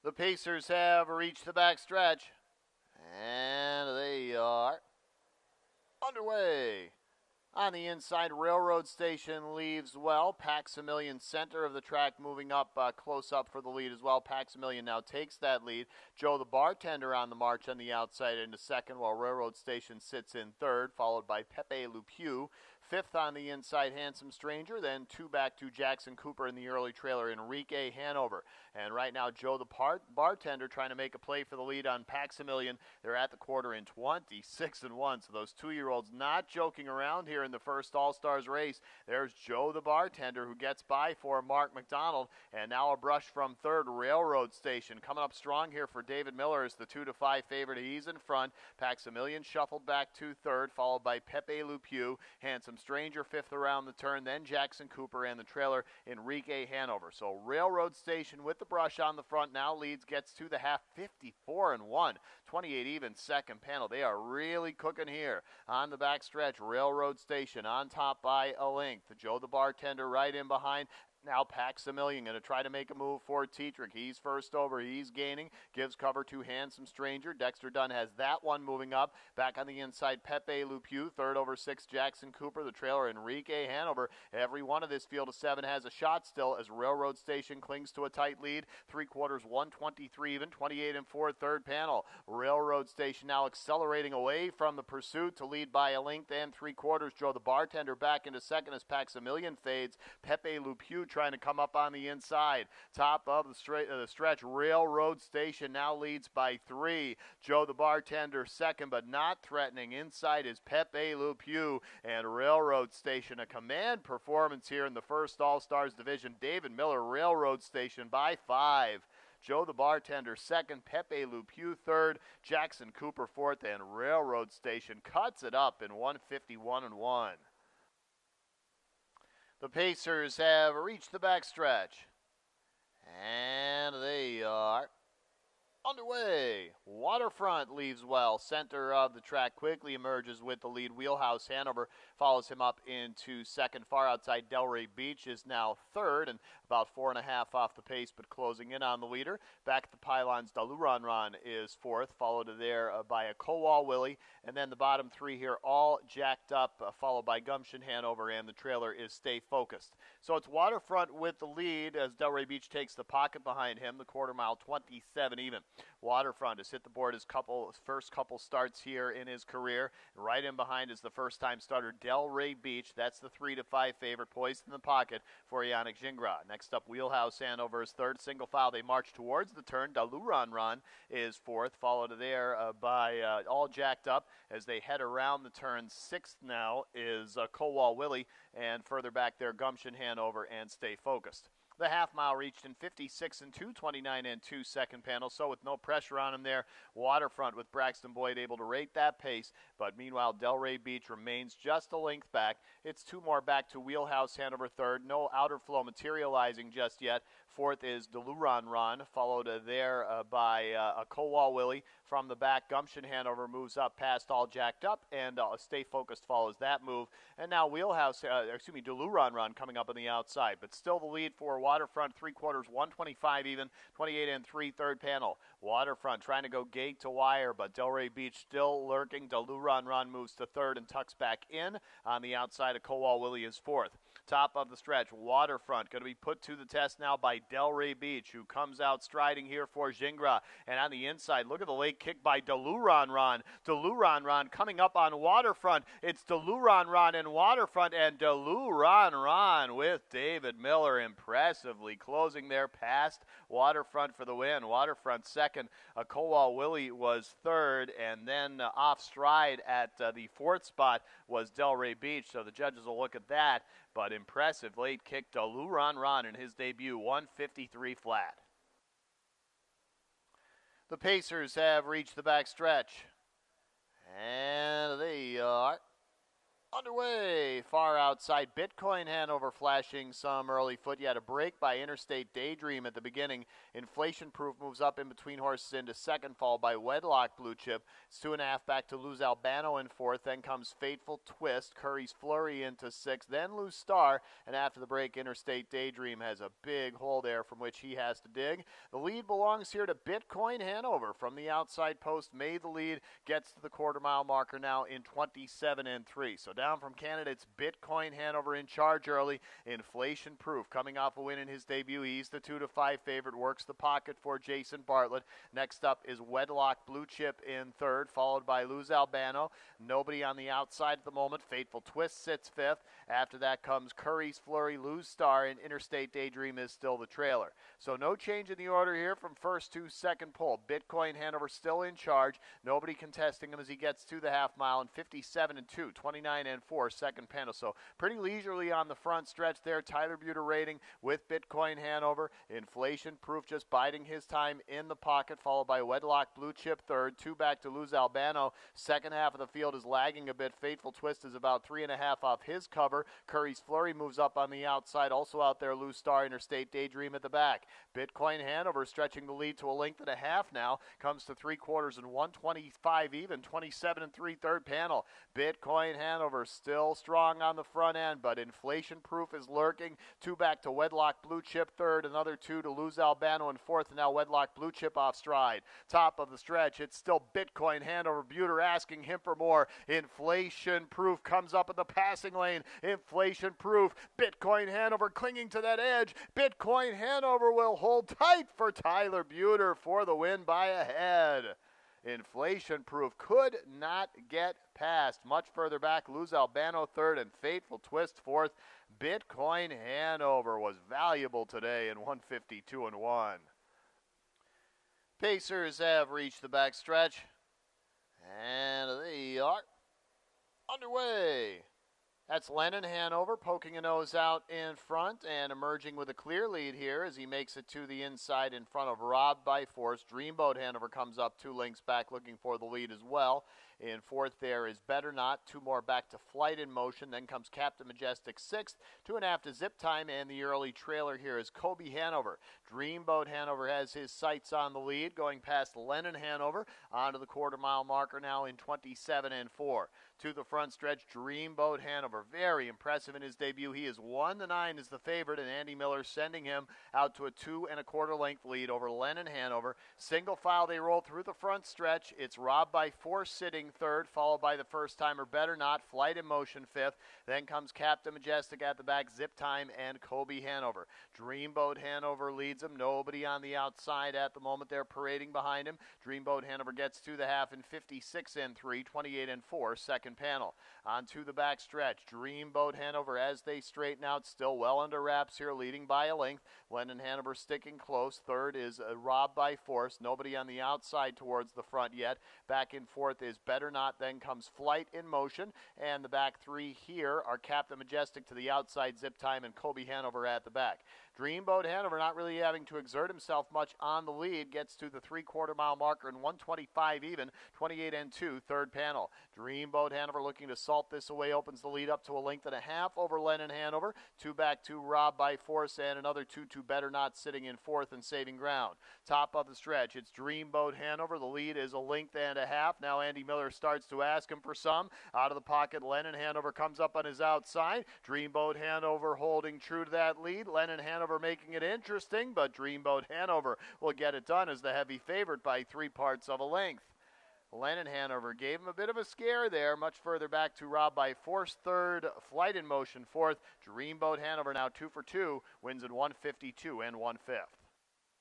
The Pacers have reached the backstretch, and they are underway. On the inside, Railroad Station leaves well. Paximilian, center of the track, moving up close up for the lead as well. Paximilian now takes that lead. Joe the Bartender on the march on the outside into second, while Railroad Station sits in third, followed by Pepe Le Pew. Fifth on the inside, Handsome Stranger. Then two back to Jackson Cooper in the early trailer, Enrique Hanover. And right now, Joe the Bartender trying to make a play for the lead on Paximilian. They're at the quarter in 26-1. So those 2-year-olds not joking around here in the first All-Stars race. There's Joe the Bartender who gets by for Mark McDonald. And now a brush from third, Railroad Station. Coming up strong here for David Miller is the 2-5 favorite. He's in front. Paximilian shuffled back to third, followed by Pepe Le Pew. Handsome Stranger fifth around the turn, then Jackson Cooper and the trailer, Enrique Hanover. So Railroad Station with the brush on the front now leads, gets to the half, 54-1, 28 even second panel. They are really cooking here on the back stretch. Railroad Station on top by a length. Joe the Bartender right in behind. Now Paximilian going to try to make a move for Tetrick. He's first over. He's gaining. Gives cover to Handsome Stranger. Dexter Dunn has that one moving up. Back on the inside, Pepe Le Pew. Third over six, Jackson Cooper. The trailer, Enrique Hanover. Every one of this field of seven has a shot still as Railroad Station clings to a tight lead. 3/4, 123 even, 28-4, third panel. Railroad Station now accelerating away from the pursuit to lead by a length and 3/4. Joe the Bartender back into second as Paximilian fades. Pepe Le Pew trying to come up on the inside. Top of the stretch, Railroad Station now leads by 3. Joe the Bartender second, but not threatening. Inside is Pepe Le Pew, and Railroad Station, a command performance here in the first All-Stars division. David Miller, Railroad Station by 5. Joe the Bartender second, Pepe Le Pew third, Jackson Cooper fourth, and Railroad Station cuts it up in 151-1. The Pacers have reached the backstretch, and they are underway. Waterfront leaves well. Center of the track quickly emerges with the lead. Wheelhouse Hanover follows him up into second. Far outside, Delray Beach is now third and about 4.5 off the pace, but closing in on the leader. Back at the pylons, Duran Ron is fourth, followed there by a Kowal Willie. And then the bottom three here all jacked up, followed by Gumption Hanover, and the trailer is Stay Focused. So it's Waterfront with the lead as Delray Beach takes the pocket behind him. The quarter mile, 27 even. Waterfront has hit the board his first couple starts here in his career. Right in behind is the first-time starter, Delray Beach. That's the 3-5 favorite, poised in the pocket for Yannick Gingras. Next up, Wheelhouse Hanover is third. Single file, they march towards the turn. Duran Ron is fourth, followed there by All Jacked Up as they head around the turn. Sixth now is Kowal Willie, and further back there, Gumption Hanover and Stay Focused. The half mile reached in 56-2, 29-2 second panel. So with no pressure on him there, Waterfront with Braxton Boyd able to rate that pace. But meanwhile, Delray Beach remains just a length back. It's 2 more back to Wheelhouse Hanover third. No outer flow materializing just yet. Fourth is Duran Ron, followed there by a Kowal Willie. From the back, Gumption Hanover moves up past All Jacked Up, and Stay Focused follows that move. And now Duran Ron coming up on the outside. But still the lead for Waterfront, 3/4, 125 even, 28-3 third panel. Waterfront trying to go gate to wire, but Delray Beach still lurking. Duran Ron moves to third and tucks back in. On the outside, Kowal Willie is fourth. Top of the stretch, Waterfront going to be put to the test now by Delray Beach, who comes out striding here for Gingras. And on the inside, look at the late kick by Duran Ron. Duran Ron coming up on Waterfront. It's Duran Ron and Waterfront, and Duran Ron with David Miller impressively closing there past Waterfront for the win. Waterfront second. Kowal Willie was third, and then off stride at the fourth spot was Delray Beach. So the judges will look at that. But impressive late kick to Duran Ron in his debut, 153 flat. The Pacers have reached the backstretch, and they are Underway, far outside, Bitcoin Hanover flashing some early foot. You had a break by Interstate Daydream at the beginning. Inflation Proof moves up in between horses into second, followed by Wedlock Blue Chip. It's 2.5 back to Lose Albano in fourth. Then comes Fateful Twist, Curry's Flurry into sixth. Then Lose Star, and after the break, Interstate Daydream has a big hole there from which he has to dig. The lead belongs here to Bitcoin Hanover from the outside post. Made the lead, gets to the quarter-mile marker now in 27-3. So down from Canada, it's Bitcoin Hanover in charge early. Inflation Proof coming off a win in his debut. He's the 2-5 favorite. Works the pocket for Jason Bartlett. Next up is Wedlock Blue Chip in third, followed by Luz Albano. Nobody on the outside at the moment. Fateful Twist sits fifth. After that comes Curry's Flurry, Lose Star, and Interstate Daydream is still the trailer. So no change in the order here from first to second pole. Bitcoin Hanover still in charge. Nobody contesting him as he gets to the half mile in 57-2, 29-4 second panel. So pretty leisurely on the front stretch there. Tyler Buter rating with Bitcoin Hanover. Inflation Proof just biding his time in the pocket, followed by Wedlock Blue Chip third. 2 back to Luz Albano. Second half of the field is lagging a bit. Fateful Twist is about 3.5 off his cover. Curry's Flurry moves up on the outside. Also out there, Luz Star, Interstate Daydream at the back. Bitcoin Hanover stretching the lead to a length and a half now. Comes to 3/4 and 125 even. 27-3 third panel. Bitcoin Hanover still strong on the front end, but Inflation Proof is lurking. 2 back to Wedlock Blue Chip third. Another 2 to Luz Albano in fourth. And now Wedlock Blue Chip off stride. Top of the stretch. It's still Bitcoin Hanover. Buter asking him for more. Inflation Proof comes up in the passing lane. Inflation Proof. Bitcoin Hanover clinging to that edge. Bitcoin Hanover will hold tight for Tyler Buter for the win by a head. Inflation Proof could not get past. Much further back, Luz Albano third and Fateful Twist fourth. Bitcoin Hanover was valuable today in 152-1. Pacers have reached the backstretch, and they are underway. That's Lennon Hanover poking a nose out in front and emerging with a clear lead here as he makes it to the inside in front of Robbed by Force. Dreamboat Hanover comes up 2 lengths back looking for the lead as well. In fourth there is Better Not. 2 more back to Flight in Motion. Then comes Captain Majestic sixth. 2.5 to Zip Time, and the early trailer here is Kobe Hanover. Dreamboat Hanover has his sights on the lead, going past Lennon Hanover onto the quarter-mile marker now in 27-4. To the front stretch, Dreamboat Hanover, very impressive in his debut. He is 1-9 as the favorite, and Andy Miller sending him out to a 2 1/4 length lead over Lennon Hanover. Single file they roll through the front stretch. It's Robbed by Force sitting third, followed by the first-timer Better Not, Flight in Motion fifth. Then comes Captain Majestic at the back, Zip Time, and Kobe Hanover. Dreamboat Hanover leads him. Nobody on the outside at the moment. They're parading behind him. Dreamboat Hanover gets to the half in 56-3, 28-4, second panel. On to the back stretch. Dreamboat Hanover, as they straighten out, still well under wraps here, leading by a length. Lennon Hanover sticking close. Third is Robbed by Force. Nobody on the outside towards the front yet. Back in fourth is Better Not. Then comes Flight in Motion. And the back 3 here are Captain Majestic to the outside, Zip Time, and Kobe Hanover at the back. Dreamboat Hanover not really having to exert himself much on the lead. Gets to the 3/4 mile marker in 125 even, 28-2, third panel. Dreamboat Hanover looking to salt this away, opens the lead up to a length and a half over Lennon Hanover. 2 back to Robbed by Force, and another 2 to Better Not sitting in fourth and saving ground. Top of the stretch, it's Dreamboat Hanover. The lead is a length and a half. Now Andy Miller starts to ask him for some. Out of the pocket, Lennon Hanover comes up on his outside. Dreamboat Hanover holding true to that lead. Lennon Hanover making it interesting, but Dreamboat Hanover will get it done as the heavy favorite by 3/4 of a length. Lennon Hanover gave him a bit of a scare there. Much further back to Robbed by Force third, Flight in Motion fourth. Dreamboat Hanover now 2 for 2, wins in 152 1/5.